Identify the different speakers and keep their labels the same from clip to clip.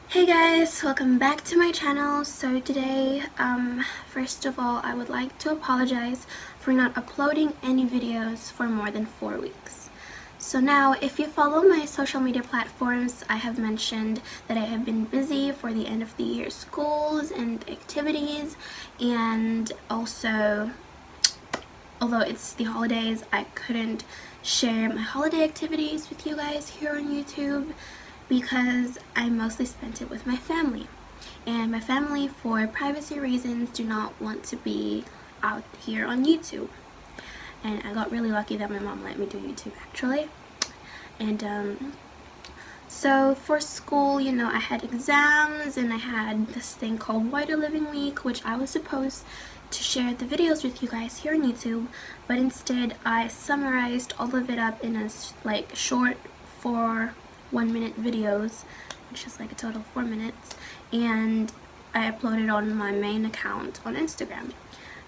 Speaker 1: Hey guys, welcome back to my channel. So today, first of all, I would like to apologize for not uploading any videos for more than 4 weeks. So now, if you follow my social media platforms, I have mentioned that I have been busy for the end of the year schools and activities, and also, although it's the holidays, I couldn't share my holiday activities with you guys here on YouTube because I mostly spent it with my family. And my family, for privacy reasons, do not want to be out here on YouTube. And I got really lucky that my mom let me do YouTube actually. And so for school, you know, I had exams and I had this thing called Wider Living Week, which I was supposed to share the videos with you guys here on YouTube, but instead I summarized all of it up in a short 1-minute videos, which is like a total of 4 minutes, and I uploaded on my main account on Instagram.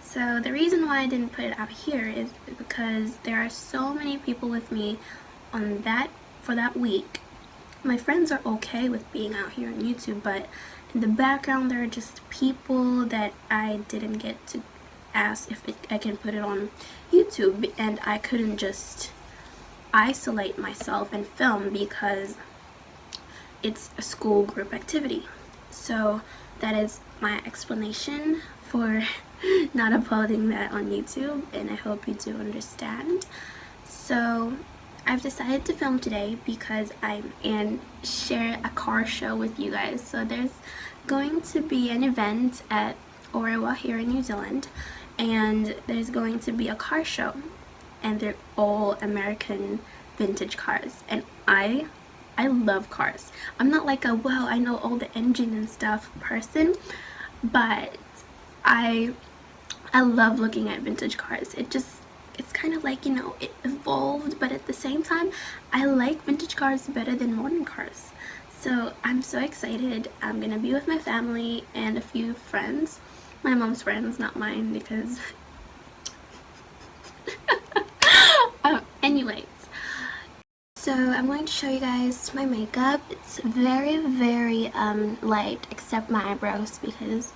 Speaker 1: So the reason why I didn't put it out here is because there are so many people with me on for that week. My friends are okay with being out here on YouTube, but in the background there are just people that I didn't get to ask if I can put it on YouTube, and I couldn't just isolate myself and film because it's a school group activity. So that is my explanation for not uploading that on YouTube, and I hope you do understand. So I've decided to film today because and share a car show with you guys. So there's going to be an event at Orewa here in New Zealand, and there's going to be a car show, and they're all American vintage cars, and I love cars. I'm not like a wow, I know all the engine and stuff person, but I love looking at vintage cars. It's kind of like, you know, it evolved, but at the same time I like vintage cars better than modern cars. So I'm so excited. I'm gonna be with my family and a few friends, my mom's friends, not mine, because anyways, so I'm going to show you guys my makeup. It's very light, except my eyebrows, because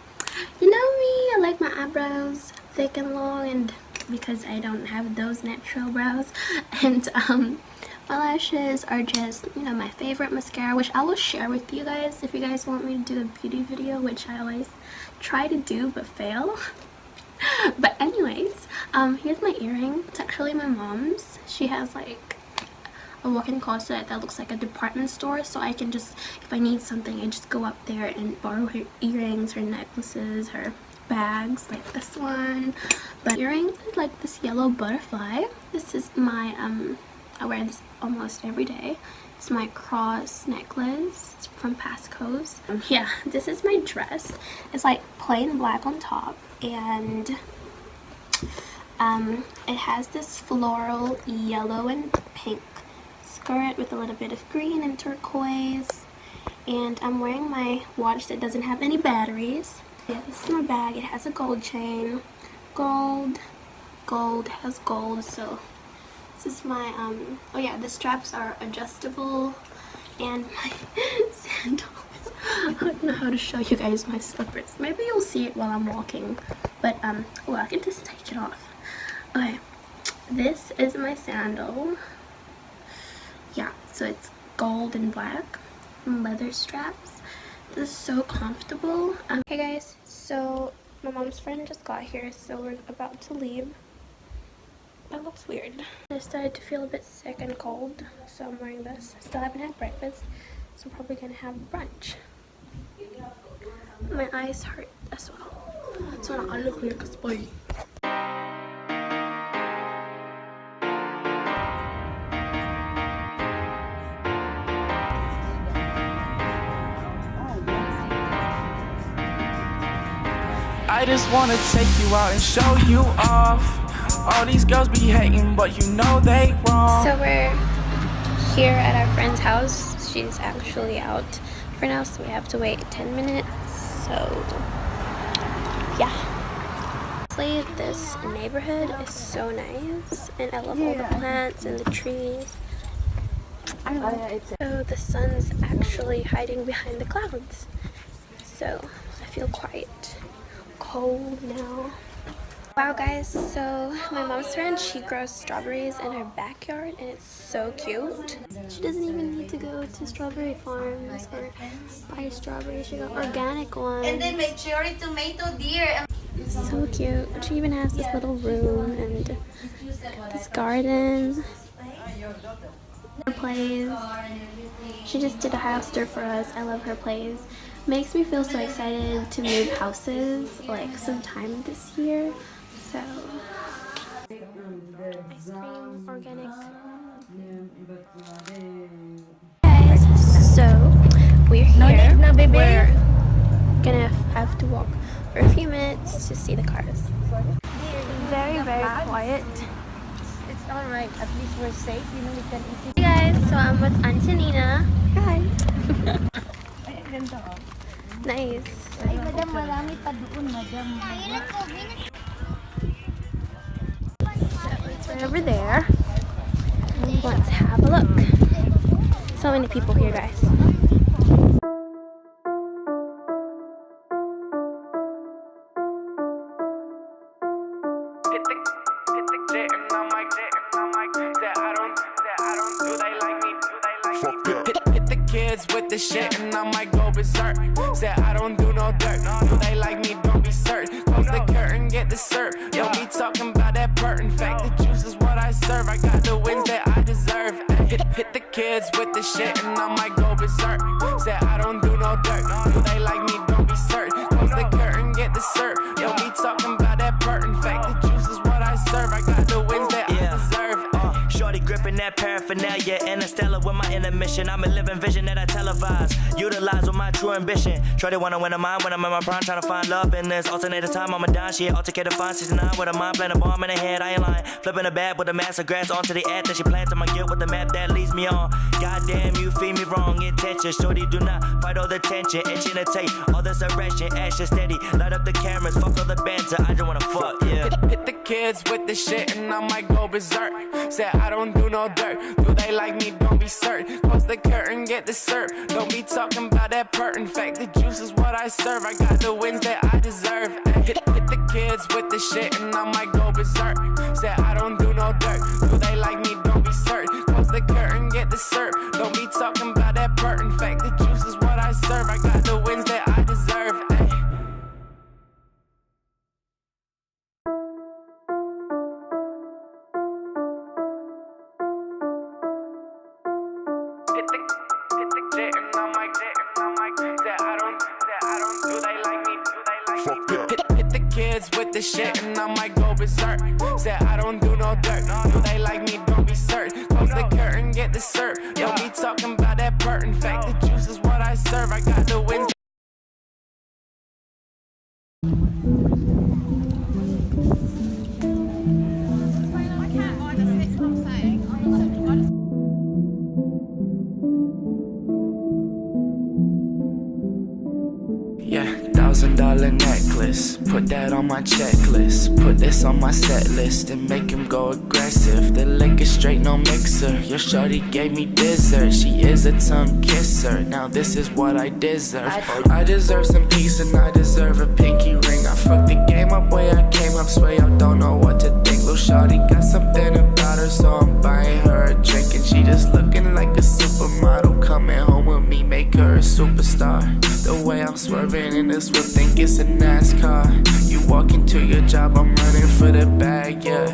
Speaker 1: you know me, I like my eyebrows thick and long, and because I don't have those natural brows. And my lashes are just, you know, my favorite mascara, which I will share with you guys if you guys want me to do a beauty video, which I always try to do but fail. But anyways, here's my earring. It's actually my mom's. She has like a walk-in closet that looks like a department store, so I can just, if I need something, I just go up there and borrow her earrings, her necklaces, her bags, like this one. But earring is like this yellow butterfly. This is my I wear this almost every day. It's my cross necklace. It's from Pasco's. Yeah, this is my dress. It's like plain black on top, and it has this floral yellow and pink skirt with a little bit of green and turquoise, and I'm wearing my watch that doesn't have any batteries. Yeah, this is my bag. It has a gold chain. Gold has gold. So this is my oh yeah, the straps are adjustable, and my sandals. I don't know how to show you guys my slippers. Maybe you'll see it while I'm walking, but oh, I can just take it off. Okay, this is my sandal. Yeah, so it's gold and black, leather straps. This is so comfortable. Hey guys, so my mom's friend just got here, so we're about to leave. That looks weird. I started to feel a bit sick and cold, so I'm wearing this. Still haven't had breakfast, so I'm probably gonna have brunch. My eyes hurt as well, so I look like a spy.
Speaker 2: I just wanna take you out and show you off. All these girls be hating, but you know they wrong.
Speaker 1: So we're here at our friend's house. She's actually out for now, so we have to wait 10 minutes. So yeah. Honestly, this neighborhood is so nice, and I love all the plants and the trees. So the sun's actually hiding behind the clouds. So I feel quite cold now. Wow guys, so my mom's friend, she grows strawberries in her backyard and it's so cute. She doesn't even need to go to strawberry farms or buy strawberries. She got organic ones.
Speaker 3: And then make cherry tomato, dear.
Speaker 1: So cute. She even has this little room and this garden. Her plays. She just did a house tour for us. I love her plays. Makes me feel so excited to move houses like sometime this year. So ice cream, organic. Guys, so we're here. We're gonna have to walk for a few minutes to see the cars. Very, very quiet.
Speaker 3: It's alright. At least we're safe. You know, we can eat.
Speaker 1: Hey guys, so I'm with Auntie Nina. Hi. Nice.
Speaker 3: Ay, madam, marami pa doon, madam.
Speaker 1: So it's right over there. Let's have a look. So many people here, guys.
Speaker 2: Hit the kids with the shit and I might go berserk. Said I don't do no dirt. Do they like me? Don't be certain. Close the curtain, get the syrup. Yo, me talking about that perk. In fact, the juice is what I serve. I got the wins that I deserve. Hit the kids with the shit and I might go berserk. Said I don't do no dirt. Do they like me? Don't be certain. Close the curtain, get the syrup. Yo, me talking about that perk. In fact, the juice is what I serve. I got the wins that I deserve.
Speaker 4: Shorty gripping that paraphernalia, interstellar with my inner mission. I'm a living vision that I televise, utilize with my true ambition. Shorty wanna win a mind when I'm in my prime, trying to find love in this alternative time. I'm a dime, she altercated fine, 69 with a mind, playing a bomb in her head. I ain't lying, flipping a bag with a mass of grass onto the ad that she planted my guilt with the map that leads me on. Goddamn, you feed me wrong intention. Shorty, do not fight all the tension, itching to take all this erection. Action steady, light up the cameras, fuck all the banter. I just wanna fuck, yeah.
Speaker 2: Hit the kids with the shit and I might go berserk. Said I don't do no dirt. Do they like me? Don't be certain. Close the curtain, get the syrup. Don't be talking about that perk. In fact, the juice is what I serve. I got the wins that I deserve. Hit the kids with the shit and I might go berserk. Said I don't do no dirt. Do they like me? Don't be certain. Close the curtain, get the syrup. Don't be talking about that perk. In fact, the juice is what I serve. I got the wins that I deserve. Hit the kids with the shit and I might go berserk. Said I don't do no dirt. Do they like me? Don't be certain. Close the curtain, get the syrup. Yo, me talking about that perk. In fact, the juice is what I serve. I got the wins. Yeah, $1,000 necklace, put that on my checklist. Put this on my set list and make him go aggressive. The liquor straight, no mixer. Your shorty gave me dessert. She is a tongue kisser. Now this is what I deserve. I deserve some peace and I deserve a pinky ring. I fucked the game up way I came up, swear y'all don't know what to think. Lil' shorty got something about her, so I'm buying her a drink. And she just looking like a supermodel. Coming home with me, make her a superstar. The way I'm swerving in this whip, think it's a NASCAR. You walk into your job, I'm running for the bag, yeah.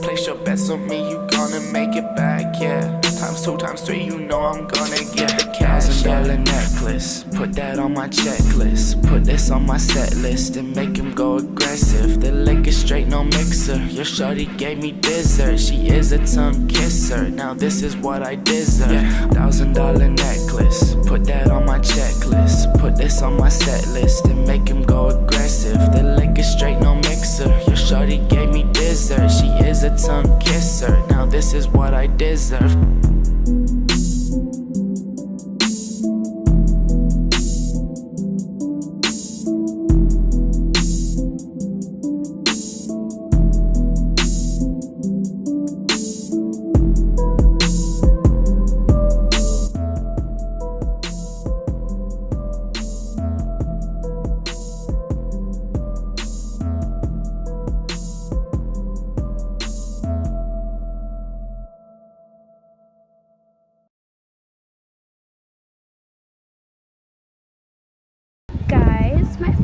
Speaker 2: Place your bets on me, you gonna make it back, yeah. ×2, ×3, you know I'm gonna get the cash, $1,000 necklace, put that on my checklist. Put this on my set list and make him go aggressive. The liquor straight, no mixer. Your shorty gave me dessert. She is a tongue kisser. Now this is what I deserve. Yeah, $1,000 necklace, put that on my checklist. Put this on my set list and make him go aggressive. The liquor straight, no mixer. Your shorty gave me dessert. She is a tongue kisser. Now this is what I deserve.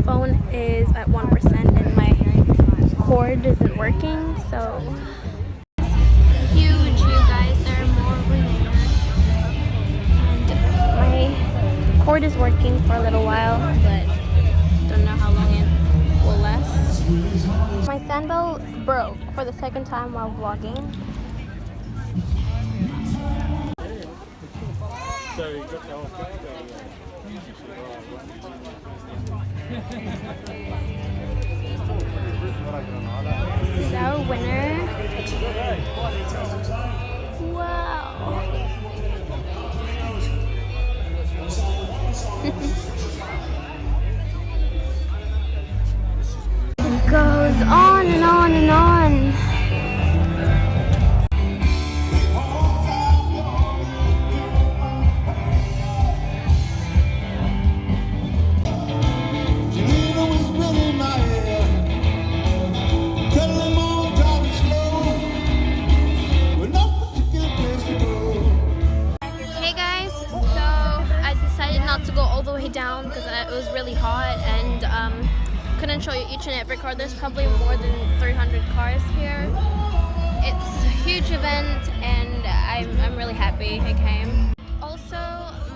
Speaker 1: phone is at 1% and my cord isn't working, so huge, you guys. There are more over there. And my cord is working for a little while, but don't know how long it will last. My sandal broke for the second time while vlogging. This is our winner. Wow. It goes on and on and on. Hey guys, so I decided not to go all the way down because it was really hot and couldn't show you each and every car. There's probably more than 300 cars here. It's a huge event and I'm really happy I came. Also,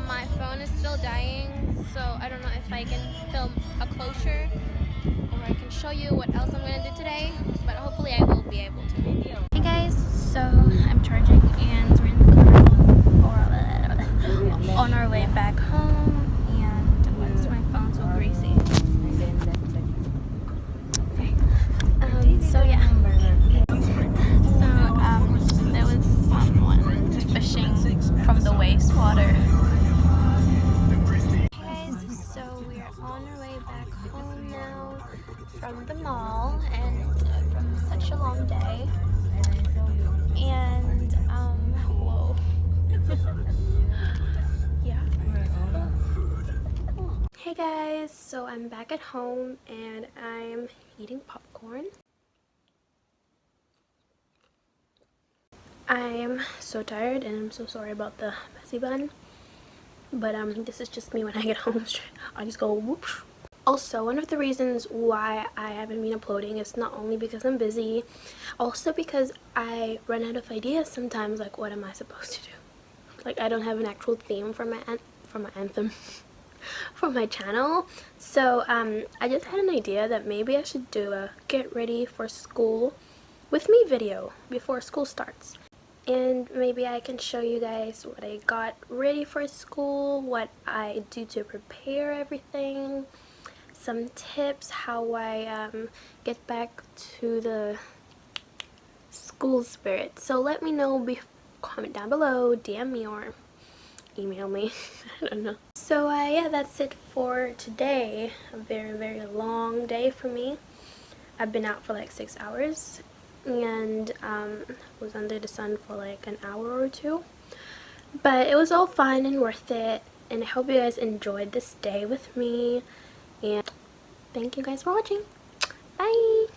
Speaker 1: my phone is still dying, so I don't know if I can film a closure or I can show you what else I'm going to do today, but hopefully I will be able to. Hey guys, so I'm charging and we're in the car on our way back home, and why is my phone so greasy? Okay. So yeah. So there was someone fishing from the wastewater. Hey guys, so we're on our way back home now from the mall and from such a long day. And whoa. Yeah. Hey guys, so I'm back at home and I'm eating popcorn. I'm so tired and I'm so sorry about the messy bun, but this is just me when I get home. I just go whoosh. Also, one of the reasons why I haven't been uploading is not only because I'm busy, also because I run out of ideas sometimes. Like, what am I supposed to do? Like, I don't have an actual theme for my anthem for my channel. So I just had an idea that maybe I should do a get ready for school with me video before school starts. And maybe I can show you guys what I got ready for school, what I do to prepare everything, some tips how I get back to the school spirit. So let me know, comment down below, DM me or email me. I don't know. So yeah, that's it for today. A very long day for me. I've been out for like 6 hours and was under the sun for like an hour or two, but it was all fun and worth it, and I hope you guys enjoyed this day with me, and thank you guys for watching. Bye.